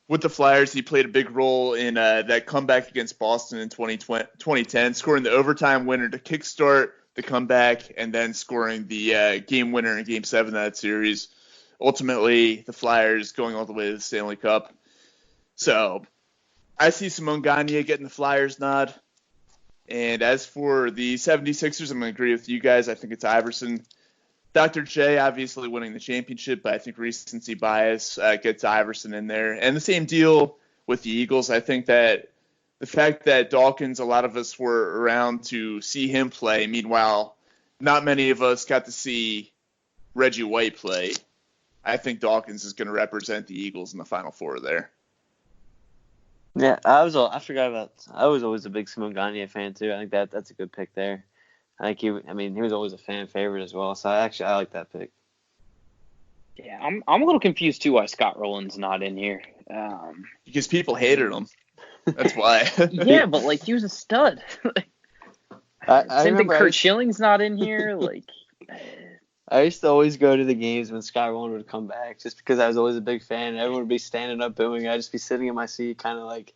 With the Flyers, he played a big role in that comeback against Boston in 2010, scoring the overtime winner to kickstart the comeback, and then scoring the game winner in Game 7 of that series. Ultimately, the Flyers going all the way to the Stanley Cup. So I see Simone Gagne getting the Flyers nod. And as for the 76ers, I'm going to agree with you guys. I think it's Iverson. Dr. J obviously winning the championship, but I think recency bias gets Iverson in there. And the same deal with the Eagles. I think that the fact that Dawkins, a lot of us were around to see him play. Meanwhile, not many of us got to see Reggie White play. I think Dawkins is going to represent the Eagles in the Final Four there. Yeah, I was always a big Simone Gagne fan too. I think that's a good pick there. I think he was always a fan favorite as well. So I like that pick. Yeah, I'm a little confused too why Scott Rowland's not in here. Because people hated him. That's why. Yeah, but like he was a stud. I Same thing. remember Kurt Schilling's not in here. Like, I used to always go to the games when Scott Rowland would come back, just because I was always a big fan. Everyone would be standing up booing. I'd just be sitting in my seat, kind of like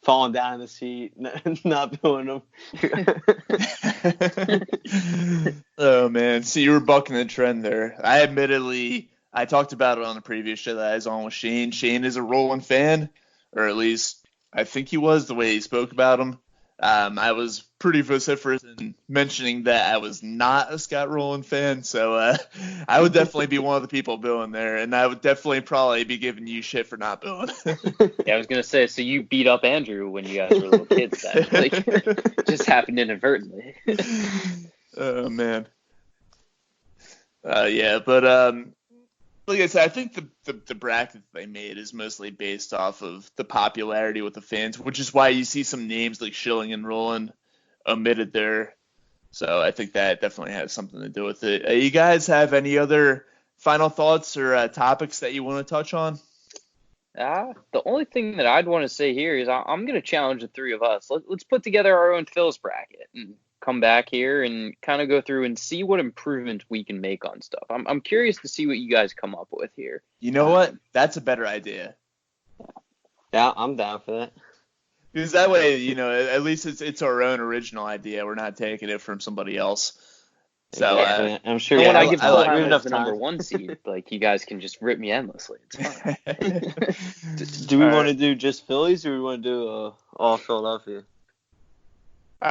falling down in the seat, not booing them. Oh man, so you were bucking the trend there. I talked about it on the previous show that I was on with Shane. Shane is a Rowland fan, or at least I think he was, the way he spoke about him. I was pretty vociferous in mentioning that I was not a Scott Rowland fan, so I would definitely be one of the people booing there, and I would definitely probably be giving you shit for not booing. yeah, I was gonna say, so you beat up Andrew when you guys were little kids, then? Like, just happened inadvertently. Oh man. Yeah, but like I said, I think the bracket that they made is mostly based off of the popularity with the fans, which is why you see some names like Schilling and Rowland omitted there. So I think that definitely has something to do with it. You guys have any other final thoughts or topics that you want to touch on? The only thing that I'd want to say here is I'm going to challenge the three of us. Let's put together our own Phil's bracket and come back here and kind of go through and see what improvements we can make on stuff. I'm curious to see what you guys come up with here. You know what? That's a better idea. Yeah, I'm down for that. Because that way, at least it's our own original idea. We're not taking it from somebody else. So I'm sure. When I give I like Phil enough the time. number one seed, like you guys can just rip me endlessly. It's fine. Do we want to do just Phillies, or we want to do all Philadelphia?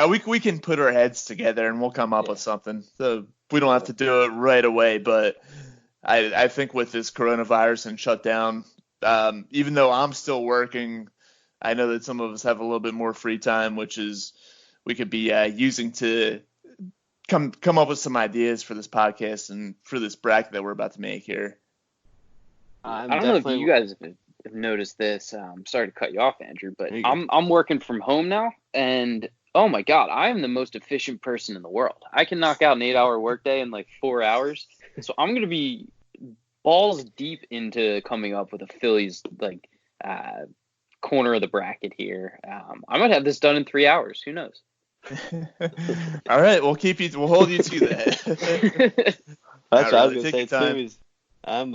We can put our heads together and we'll come up with something. So we don't have to do it right away, but I think with this coronavirus and shutdown, even though I'm still working, I know that some of us have a little bit more free time, which is we could be using to come up with some ideas for this podcast and for this bracket that we're about to make here. I don't know if you guys have noticed this. Sorry to cut you off, Andrew, but I'm working from home now, and oh my God, I am the most efficient person in the world. I can knock out an 8-hour workday in like 4 hours. So I'm going to be balls deep into coming up with a Phillies like corner of the bracket here. I might have this done in 3 hours. Who knows? All right, we'll hold you to that. That's what I was going to say too. Is I'm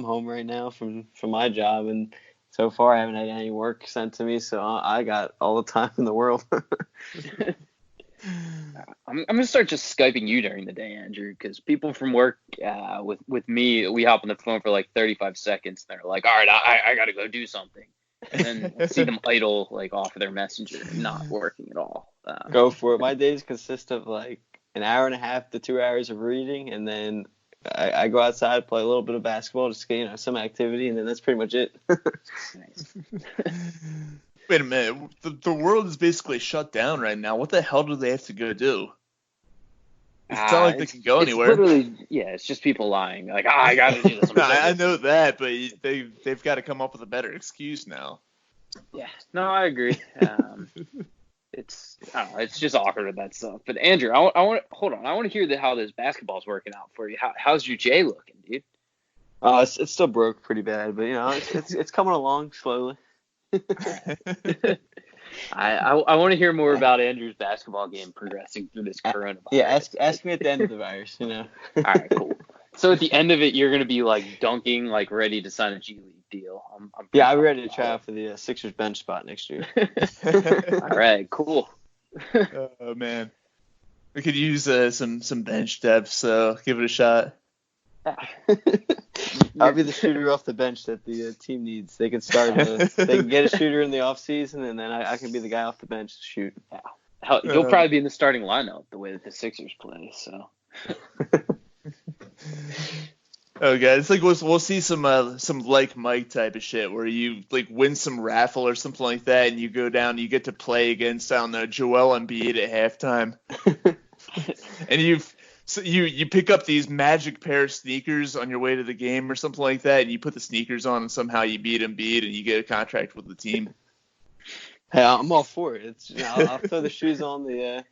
home right now from my job, and so far I haven't had any work sent to me, so I got all the time in the world. I'm gonna start just Skyping you during the day, Andrew, because people from work with me, we hop on the phone for like 35 seconds. And they're like, all right, I gotta go do something, and then I see them idle like off of their messenger, not working at all. Go for it. My days consist of like an hour and a half to 2 hours of reading, and then I go outside, play a little bit of basketball, just get some activity, and then that's pretty much it. Nice. Wait a minute. The world is basically shut down right now. What the hell do they have to go do? It's not like they can go anywhere. Literally, yeah, it's just people lying. Like, I gotta do this. I know that, but they've got to come up with a better excuse now. Yeah, no, I agree. It's just awkward with that stuff. But Andrew, I want to hear how this basketball's working out for you. How's your J looking, dude? It's still broke pretty bad, but it's coming along slowly. I want to hear more about Andrew's basketball game progressing through this coronavirus. Yeah, ask me at the end of the virus. All right, cool. So at the end of it, you're gonna be like dunking, like ready to sign a G League deal. I'm ready to try out for the Sixers bench spot next year. All right, cool. Oh man, we could use some bench depth, so give it a shot. I'll be the shooter off the bench that the team needs. They can they can get a shooter in the off season, and then I can be the guy off the bench to shoot. Yeah. You'll probably be in the starting lineup the way that the Sixers play. So. Oh, guys, it's like we'll see some like Mike type of shit where you like win some raffle or something like that, and you go down, you get to play against Joel Embiid at halftime, and you pick up these magic pair of sneakers on your way to the game or something like that, and you put the sneakers on, and somehow you beat Embiid, and you get a contract with the team. Hey, I'm all for it. I'll throw the shoes on the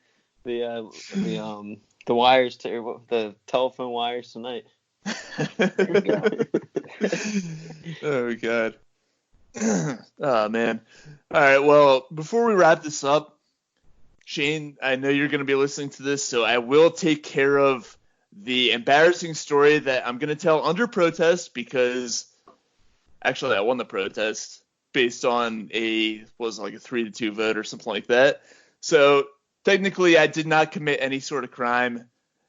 the wires the telephone wires tonight. Oh God. Oh man. All right. Well, before we wrap this up, Shane, I know you're going to be listening to this, so I will take care of the embarrassing story that I'm going to tell under protest because actually I won the protest based on a 3-2 vote or something like that. So technically I did not commit any sort of crime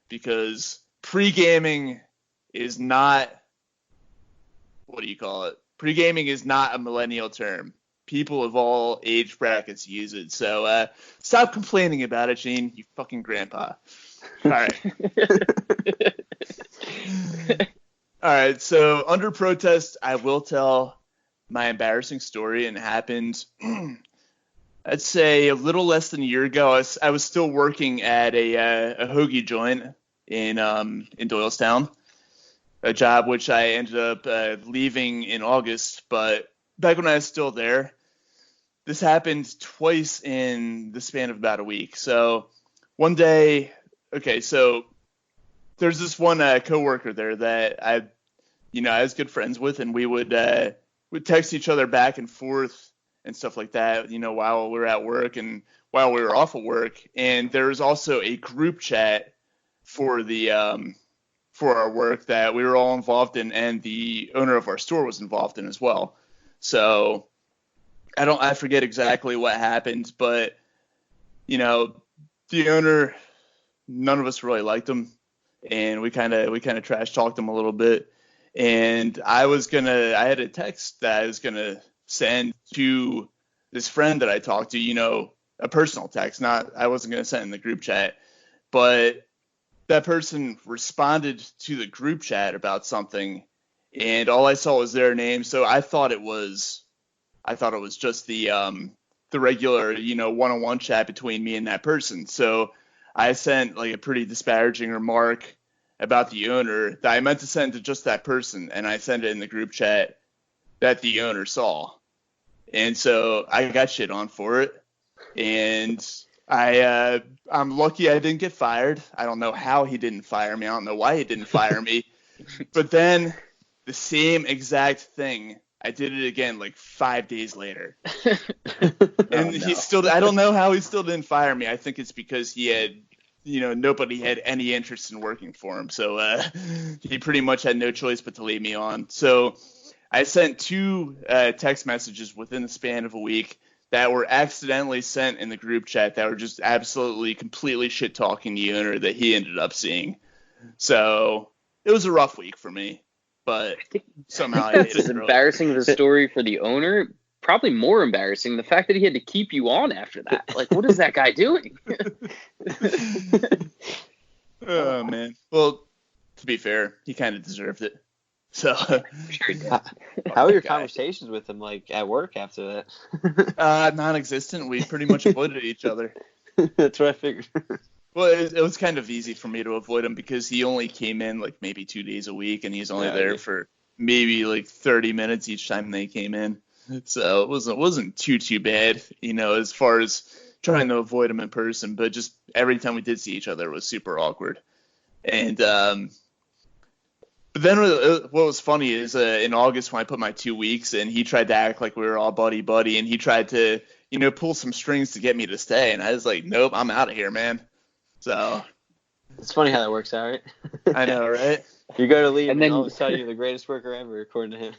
because pre-gaming is not, what do you call it? Pre-gaming is not a millennial term. People of all age brackets use it. So stop complaining about it, Shane, you fucking grandpa. All right. All right, so under protest, I will tell my embarrassing story, and it happened, I'd say, a little less than a year ago. I was still working at a hoagie joint in Doylestown, a job which I ended up leaving in August. But back when I was still there, this happened twice in the span of about a week. So one day, okay, so there's this one coworker there that I was good friends with, and we would text each other back and forth and stuff like that, while we were at work and while we were off of work. And there's also a group chat for our work that we were all involved in, and the owner of our store was involved in as well. So I forget exactly what happened, but the owner, none of us really liked him, and we kind of trash talked him a little bit. And I had a text that I was gonna send to this friend that I talked to, a personal text, I wasn't gonna send in the group chat, but that person responded to the group chat about something, and all I saw was their name. So I thought it was just the regular, one-on-one chat between me and that person. So I sent like a pretty disparaging remark about the owner that I meant to send to just that person, and I sent it in the group chat that the owner saw. And so I got shit on for it, and I'm lucky I didn't get fired. I don't know how he didn't fire me. I don't know why he didn't fire me. But then the same exact thing, I did it again like 5 days later. And he still, I don't know how he still didn't fire me. I think it's because he had, nobody had any interest in working for him. So he pretty much had no choice but to leave me on. So I sent 2 text messages within the span of a week that were accidentally sent in the group chat that were just absolutely, completely shit talking the owner that he ended up seeing. So it was a rough week for me, but somehow I made it as embarrassing of a story for the owner. Probably more embarrassing the fact that he had to keep you on after that. Like, what is that guy doing? Oh man. Well, to be fair, he kind of deserved it. So, how were your conversations with him, like at work after that? Non-existent. We pretty much avoided each other. That's what I figured. Well, it was kind of easy for me to avoid him because he only came in like maybe 2 days a week, and he's only there for maybe like 30 minutes each time they came in. So it wasn't too bad, as far as trying to avoid him in person. But just every time we did see each other, it was super awkward. And but then what was funny is in August when I put my 2 weeks in, he tried to act like we were all buddy, and he tried to pull some strings to get me to stay, and I was like, nope, I'm out of here, man. So it's funny how that works out, right? I know, right? You go to leave, and then all of a sudden you're the greatest worker ever, according to him.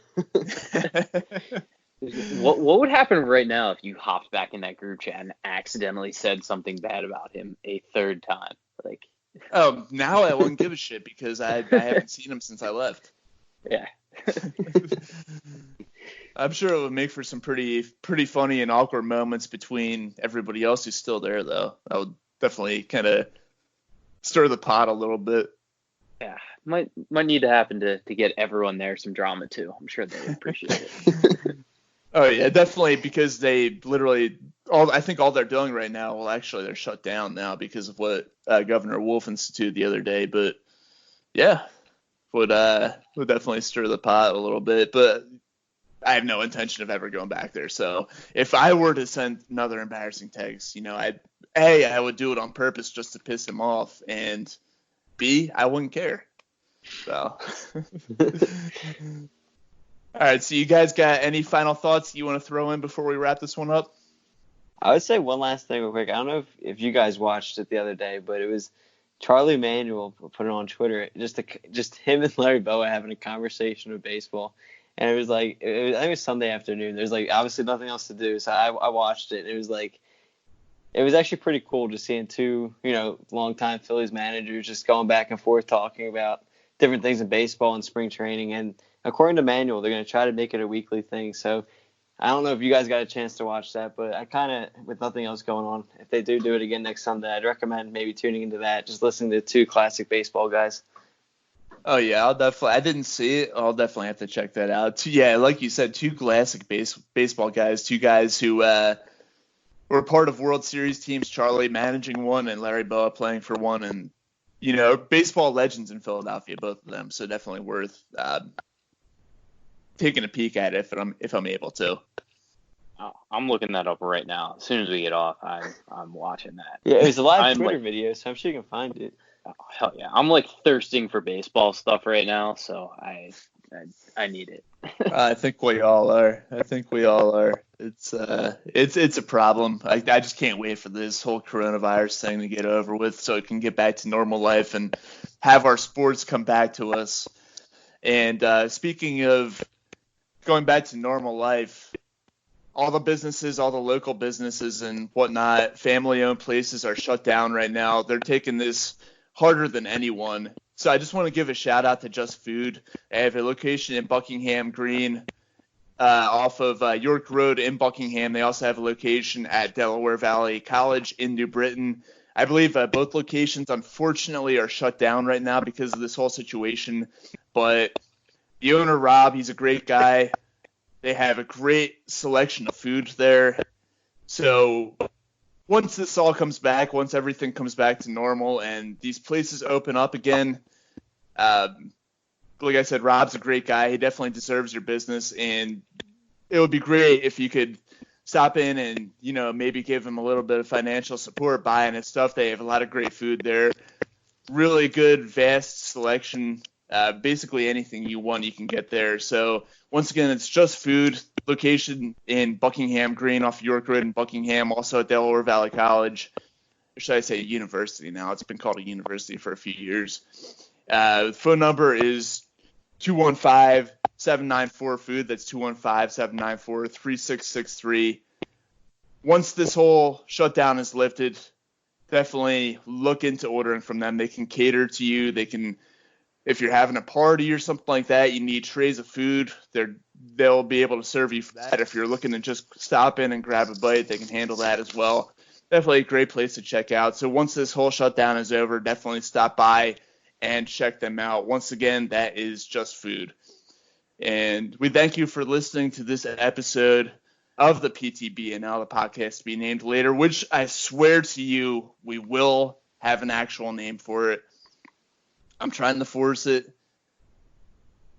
What would happen right now if you hopped back in that group chat and accidentally said something bad about him a third time? Like, oh, now I wouldn't give a shit because I haven't seen him since I left. Yeah. I'm sure it would make for some pretty funny and awkward moments between everybody else who's still there, though. That would definitely kind of stir the pot a little bit. Yeah, might need to happen to get everyone there some drama too. I'm sure they would appreciate it. Oh yeah, definitely, because they literally I think all they're doing right now, well actually they're shut down now because of what Governor Wolf instituted the other day, but yeah, would definitely stir the pot a little bit. But I have no intention of ever going back there. So if I were to send another embarrassing text, I would do it on purpose just to piss him off, and B, I wouldn't care. So, all right. So you guys got any final thoughts you want to throw in before we wrap this one up? I would say one last thing real quick. I don't know if you guys watched it the other day, but it was Charlie Manuel put it on Twitter. Just him and Larry Boa having a conversation with baseball. And it was I think it was Sunday afternoon. There's obviously nothing else to do. So I watched it. It was actually pretty cool just seeing two, longtime Phillies managers just going back and forth talking about different things in baseball and spring training. And according to Manuel, they're going to try to make it a weekly thing. So I don't know if you guys got a chance to watch that, but I kind of, with nothing else going on, if they do it again next Sunday, I'd recommend maybe tuning into that, just listening to two classic baseball guys. Oh, yeah, I didn't see it. I'll definitely have to check that out. Yeah, like you said, two classic baseball guys, two guys who were part of World Series teams, Charlie managing one and Larry Boa playing for one, and, baseball legends in Philadelphia, both of them, so definitely worth taking a peek at it if I'm able to. Oh, I'm looking that up right now. As soon as we get off, I'm watching that. Yeah, it was a live Twitter video, so I'm sure you can find it. Oh, hell yeah. I'm thirsting for baseball stuff right now, so I need it. I think we all are. It's a problem. I just can't wait for this whole coronavirus thing to get over with so it can get back to normal life and have our sports come back to us. And speaking of going back to normal life, all the businesses, all the local businesses and whatnot, family-owned places are shut down right now. They're taking this harder than anyone. So I just want to give a shout-out to Just Food. They have a location in Buckingham Green off of York Road in Buckingham. They also have a location at Delaware Valley College in New Britain. I believe both locations, unfortunately, are shut down right now because of this whole situation. But the owner, Rob, he's a great guy. They have a great selection of food there. So once this all comes back, once everything comes back to normal and these places open up again, like I said, Rob's a great guy. He definitely deserves your business. And it would be great if you could stop in and, maybe give him a little bit of financial support buying his stuff. They have a lot of great food there. Really good, vast selection. Basically anything you want, you can get there. So once again, it's Just Food, location in Buckingham Green off York Road in Buckingham, also at Delaware Valley College. Or should I say university now? It's been called a university for a few years. Phone number is 215-794-FOOD. That's 215-794-3663. Once this whole shutdown is lifted, definitely look into ordering from them. They can cater to you. They can, if you're having a party or something like that, you need trays of food, they'll be able to serve you for that. If you're looking to just stop in and grab a bite, they can handle that as well. Definitely a great place to check out. So once this whole shutdown is over, definitely stop by and check them out. Once again, that is Just Food. And we thank you for listening to this episode of the PTBNL, the podcast to be named later, which I swear to you, we will have an actual name for it. I'm trying to force it.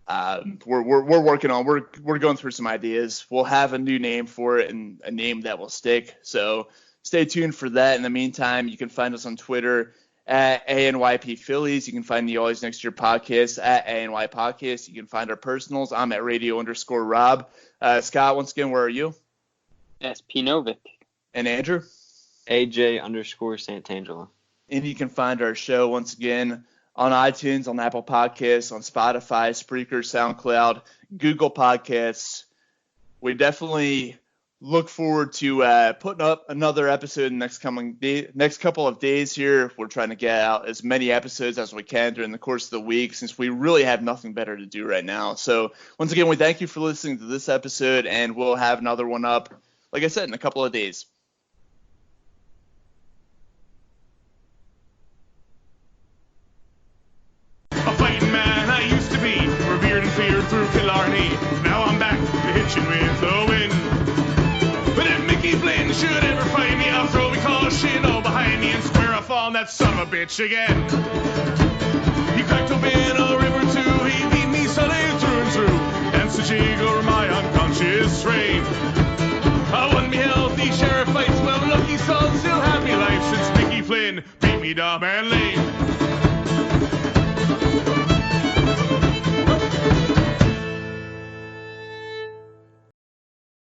We're working on. We're going through some ideas. We'll have a new name for it and a name that will stick. So stay tuned for that. In the meantime, you can find us on Twitter at ANYP Phillies. You can find the Always Next Year podcast at ANY Podcast. You can find our personals. I'm at radio_Rob. Scott, once again, where are you? SP Novick. And Andrew? AJ_Santangelo. And you can find our show once again on iTunes, on Apple Podcasts, on Spotify, Spreaker, SoundCloud, Google Podcasts. We definitely look forward to putting up another episode in the next couple of days here. We're trying to get out as many episodes as we can during the course of the week since we really have nothing better to do right now. So once again, we thank you for listening to this episode, and we'll have another one up, like I said, in a couple of days. A fighting man I used to be, revered and feared through Killarney. Now I'm back to hitching with the wind. But if Mickey Flynn should ever find me, I'll throw me caution all behind me and square off on that son of a bitch again. He cracked open a river too, he beat me Sunday through and through, and such eager my unconscious this rain. I won me healthy sheriff fights, well, lucky son, still happy life since Mickey Flynn beat me dumb and lame.